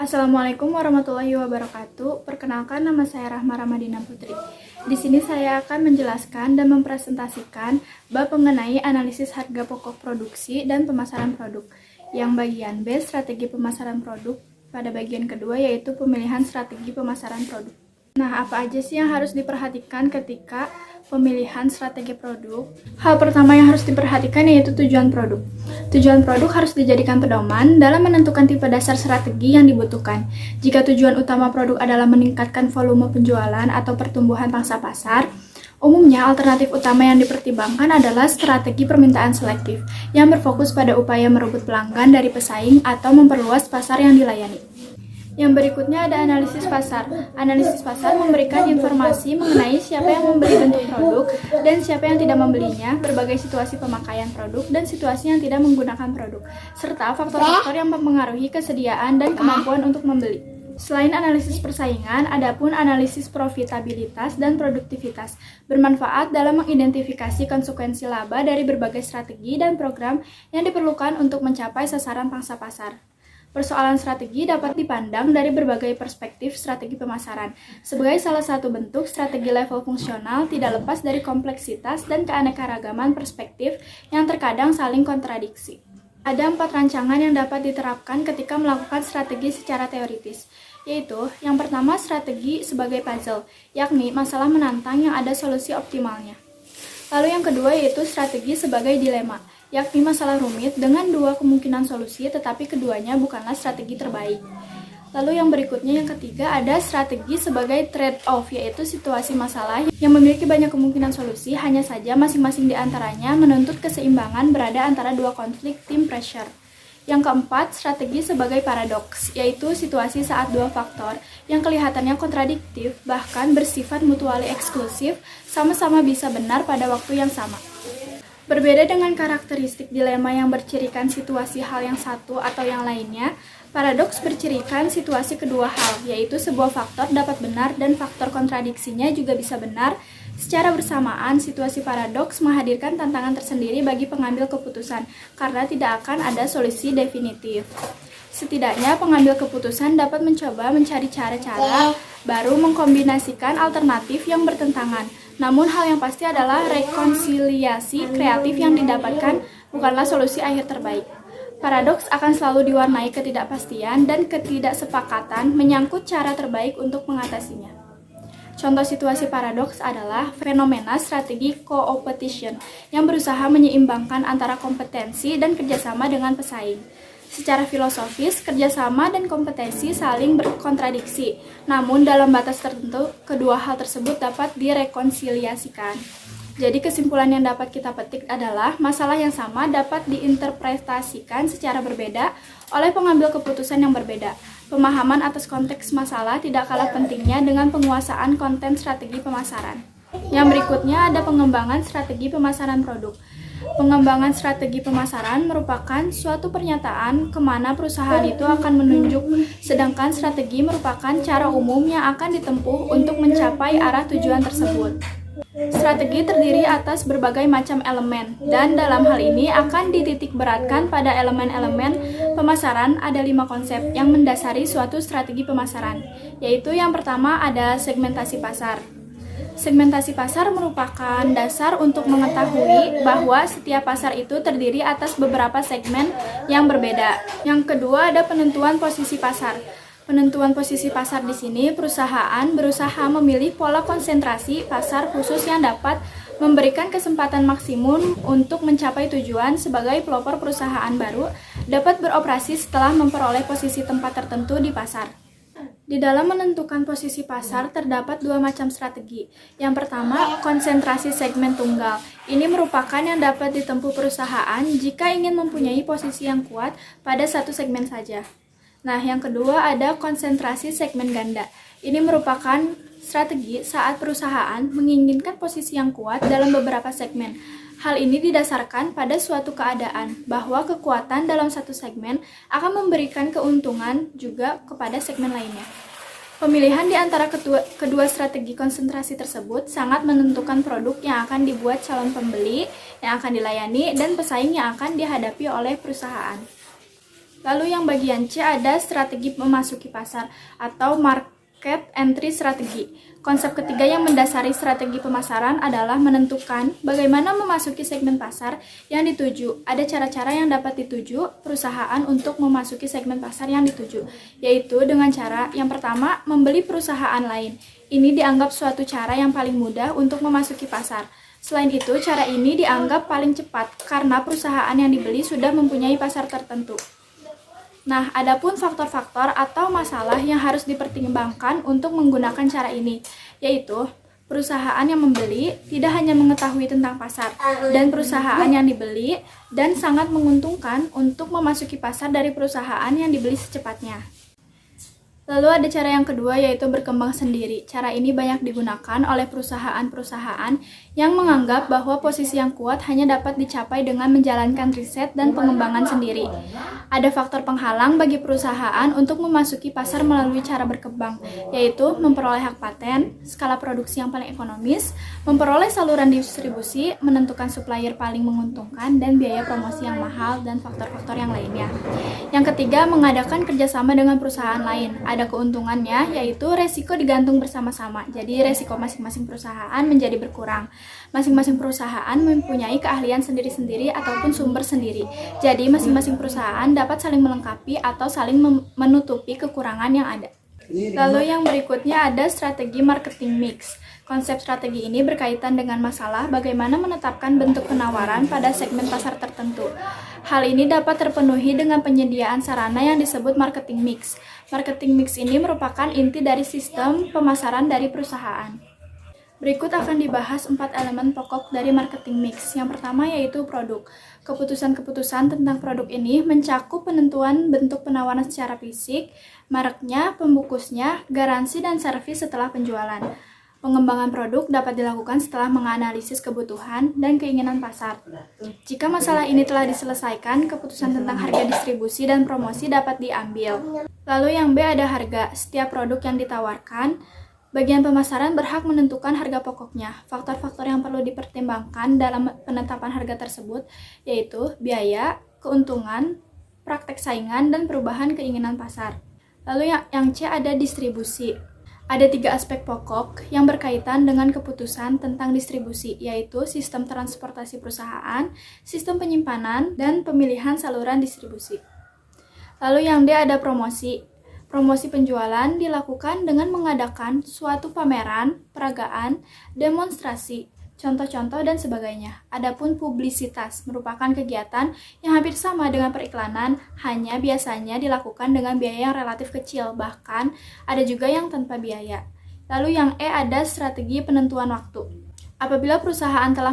Assalamualaikum warahmatullahi wabarakatuh. Perkenalkan, nama saya Rahma Ramadina Putri. Di sini saya akan menjelaskan dan mempresentasikan bab mengenai analisis harga pokok produksi dan pemasaran produk. Yang bagian B, strategi pemasaran produk. Pada bagian kedua yaitu pemilihan strategi pemasaran produk. Nah, apa aja sih yang harus diperhatikan ketika pemilihan strategi produk? Hal pertama yang harus diperhatikan yaitu tujuan produk. Tujuan produk harus dijadikan pedoman dalam menentukan tipe dasar strategi yang dibutuhkan. Jika tujuan utama produk adalah meningkatkan volume penjualan atau pertumbuhan pangsa pasar, umumnya alternatif utama yang dipertimbangkan adalah strategi permintaan selektif yang berfokus pada upaya merebut pelanggan dari pesaing atau memperluas pasar yang dilayani. Yang berikutnya ada analisis pasar. Analisis pasar memberikan informasi mengenai siapa yang membeli bentuk produk dan siapa yang tidak membelinya, berbagai situasi pemakaian produk dan situasi yang tidak menggunakan produk, serta faktor-faktor yang mempengaruhi kesediaan dan kemampuan untuk membeli. Selain analisis persaingan, ada pun analisis profitabilitas dan produktivitas, bermanfaat dalam mengidentifikasi konsekuensi laba dari berbagai strategi dan program yang diperlukan untuk mencapai sasaran pangsa pasar. Persoalan strategi dapat dipandang dari berbagai perspektif strategi pemasaran. Sebagai salah satu bentuk strategi level fungsional, tidak lepas dari kompleksitas dan keanekaragaman perspektif yang terkadang saling kontradiksi. Ada 4 rancangan yang dapat diterapkan ketika melakukan strategi secara teoritis, yaitu yang pertama strategi sebagai puzzle, yakni masalah menantang yang ada solusi optimalnya. Lalu yang kedua yaitu strategi sebagai dilema, yakni masalah rumit dengan 2 kemungkinan solusi tetapi keduanya bukanlah strategi terbaik. Lalu yang berikutnya yang ketiga ada strategi sebagai trade-off, yaitu situasi masalah yang memiliki banyak kemungkinan solusi, hanya saja masing-masing di antaranya menuntut keseimbangan berada antara 2 konflik team pressure. Yang keempat, strategi sebagai paradoks, yaitu situasi saat 2 faktor yang kelihatannya kontradiktif, bahkan bersifat mutually eksklusif, sama-sama bisa benar pada waktu yang sama. Berbeda dengan karakteristik dilema yang bercirikan situasi hal yang satu atau yang lainnya, paradoks bercirikan situasi kedua hal, yaitu sebuah faktor dapat benar dan faktor kontradiksinya juga bisa benar. Secara bersamaan, situasi paradoks menghadirkan tantangan tersendiri bagi pengambil keputusan, karena tidak akan ada solusi definitif. Setidaknya, pengambil keputusan dapat mencoba mencari cara-cara baru mengkombinasikan alternatif yang bertentangan. Namun, hal yang pasti adalah rekonsiliasi kreatif yang didapatkan bukanlah solusi akhir terbaik. Paradoks akan selalu diwarnai ketidakpastian dan ketidaksepakatan menyangkut cara terbaik untuk mengatasinya. Contoh situasi paradoks adalah fenomena strategi co-opetition yang berusaha menyeimbangkan antara kompetensi dan kerjasama dengan pesaing. Secara filosofis, kerjasama dan kompetensi saling berkontradiksi, namun dalam batas tertentu, kedua hal tersebut dapat direkonsiliasikan. Jadi kesimpulan yang dapat kita petik adalah masalah yang sama dapat diinterpretasikan secara berbeda oleh pengambil keputusan yang berbeda. Pemahaman atas konteks masalah tidak kalah pentingnya dengan penguasaan konten strategi pemasaran. Yang berikutnya ada pengembangan strategi pemasaran produk. Pengembangan strategi pemasaran merupakan suatu pernyataan kemana perusahaan itu akan menunjuk, sedangkan strategi merupakan cara umum yang akan ditempuh untuk mencapai arah tujuan tersebut. Strategi terdiri atas berbagai macam elemen, dan dalam hal ini akan dititik beratkan pada elemen-elemen pemasaran. Ada 5 konsep yang mendasari suatu strategi pemasaran, yaitu yang pertama ada segmentasi pasar. Segmentasi pasar merupakan dasar untuk mengetahui bahwa setiap pasar itu terdiri atas beberapa segmen yang berbeda. Yang kedua ada penentuan posisi pasar. Penentuan posisi pasar di sini, perusahaan berusaha memilih pola konsentrasi pasar khusus yang dapat memberikan kesempatan maksimum untuk mencapai tujuan. Sebagai pelopor perusahaan baru dapat beroperasi setelah memperoleh posisi tempat tertentu di pasar. Di dalam menentukan posisi pasar terdapat 2 macam strategi. Yang pertama, konsentrasi segmen tunggal. Ini merupakan yang dapat ditempuh perusahaan jika ingin mempunyai posisi yang kuat pada satu segmen saja. Nah, yang kedua ada konsentrasi segmen ganda. Ini merupakan strategi saat perusahaan menginginkan posisi yang kuat dalam beberapa segmen. Hal ini didasarkan pada suatu keadaan bahwa kekuatan dalam satu segmen akan memberikan keuntungan juga kepada segmen lainnya. Pemilihan di antara kedua strategi konsentrasi tersebut sangat menentukan produk yang akan dibuat calon pembeli, yang akan dilayani, dan pesaing yang akan dihadapi oleh perusahaan. Lalu yang bagian C ada strategi memasuki pasar atau market entry strategi. Konsep ketiga yang mendasari strategi pemasaran adalah menentukan bagaimana memasuki segmen pasar yang dituju. Ada cara-cara yang dapat dituju perusahaan untuk memasuki segmen pasar yang dituju, yaitu dengan cara yang pertama, membeli perusahaan lain. Ini dianggap suatu cara yang paling mudah untuk memasuki pasar. Selain itu, cara ini dianggap paling cepat karena perusahaan yang dibeli sudah mempunyai pasar tertentu. Nah, adapun faktor-faktor atau masalah yang harus dipertimbangkan untuk menggunakan cara ini, yaitu perusahaan yang membeli tidak hanya mengetahui tentang pasar, dan perusahaan yang dibeli dan sangat menguntungkan untuk memasuki pasar dari perusahaan yang dibeli secepatnya. Lalu ada cara yang kedua, yaitu berkembang sendiri. Cara ini banyak digunakan oleh perusahaan-perusahaan yang menganggap bahwa posisi yang kuat hanya dapat dicapai dengan menjalankan riset dan pengembangan sendiri. Ada faktor penghalang bagi perusahaan untuk memasuki pasar melalui cara berkembang, yaitu memperoleh hak paten, skala produksi yang paling ekonomis, memperoleh saluran distribusi, menentukan supplier paling menguntungkan, dan biaya promosi yang mahal, dan faktor-faktor yang lainnya. Yang ketiga, mengadakan kerjasama dengan perusahaan lain. Ada keuntungannya, yaitu resiko digantung bersama-sama. Jadi resiko masing-masing perusahaan menjadi berkurang. Masing-masing perusahaan mempunyai keahlian sendiri-sendiri ataupun sumber sendiri. Jadi masing-masing perusahaan dapat saling melengkapi atau saling menutupi kekurangan yang ada. Lalu yang berikutnya ada strategi marketing mix. Konsep strategi ini berkaitan dengan masalah bagaimana menetapkan bentuk penawaran pada segmen pasar tertentu. Hal ini dapat terpenuhi dengan penyediaan sarana yang disebut marketing mix. Marketing mix ini merupakan inti dari sistem pemasaran dari perusahaan. Berikut akan dibahas 4 elemen pokok dari marketing mix. Yang pertama yaitu produk. Keputusan-keputusan tentang produk ini mencakup penentuan bentuk penawaran secara fisik, mereknya, pembungkusnya, garansi, dan servis setelah penjualan. Pengembangan produk dapat dilakukan setelah menganalisis kebutuhan dan keinginan pasar. Jika masalah ini telah diselesaikan, keputusan tentang harga distribusi dan promosi dapat diambil. Lalu yang B ada harga. Setiap produk yang ditawarkan, bagian pemasaran berhak menentukan harga pokoknya. Faktor-faktor yang perlu dipertimbangkan dalam penetapan harga tersebut yaitu biaya, keuntungan, praktek saingan, dan perubahan keinginan pasar. Lalu yang C ada distribusi. Ada 3 aspek pokok yang berkaitan dengan keputusan tentang distribusi, yaitu sistem transportasi perusahaan, sistem penyimpanan, dan pemilihan saluran distribusi. Lalu yang D ada promosi. Promosi penjualan dilakukan dengan mengadakan suatu pameran, peragaan, demonstrasi, contoh-contoh, dan sebagainya. Adapun publisitas merupakan kegiatan yang hampir sama dengan periklanan, hanya biasanya dilakukan dengan biaya yang relatif kecil, bahkan ada juga yang tanpa biaya. Lalu yang E ada strategi penentuan waktu. Apabila perusahaan telah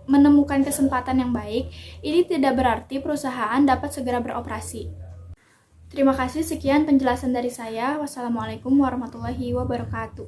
menemukan kesempatan yang baik, ini tidak berarti perusahaan dapat segera beroperasi. Terima kasih, sekian penjelasan dari saya. Wassalamualaikum warahmatullahi wabarakatuh.